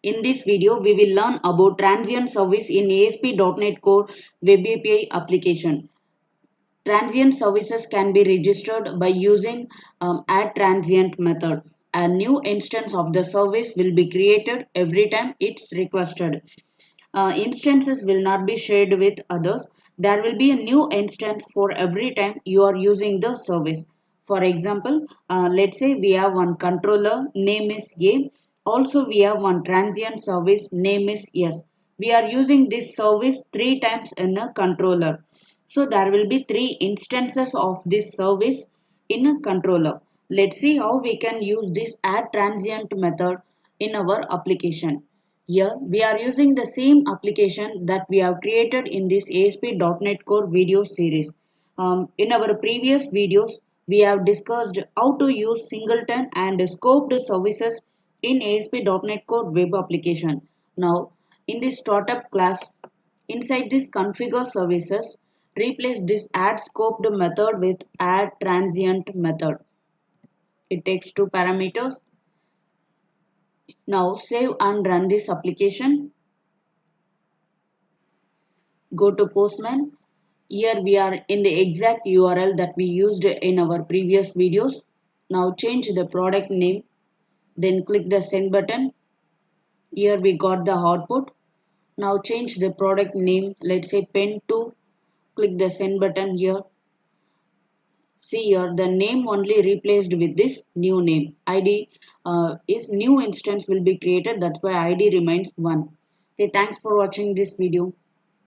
In this video, we will learn about transient service in ASP.NET Core Web API application. Transient services can be registered by using AddTransient method. A new instance of the service will be created every time it's requested. Instances will not be shared with others. There will be a new instance for every time you are using the service. For example, let's say we have one controller name is A. Also, we have one transient service name is S. We are using this service three times in a controller. So there will be three instances of this service in a controller. Let's see how we can use this add transient method in our application. Here we are using the same application that we have created in this ASP.NET Core video series. In our previous videos, we have discussed how to use singleton and scoped services in ASP.NET Core web application. Now, in this startup class, inside this configure services, replace this add scoped method with add transient method. It takes two parameters. Now save and run this application. Go to Postman. Here we are in the exact URL that we used in our previous videos. Now change the product name. Then click the send button. Here we got the output. Now change the product name. Let's say pen 2. Click the send button here. See here the name only replaced with this new name. ID is new instance will be created. That's why ID remains 1. Okay, thanks for watching this video.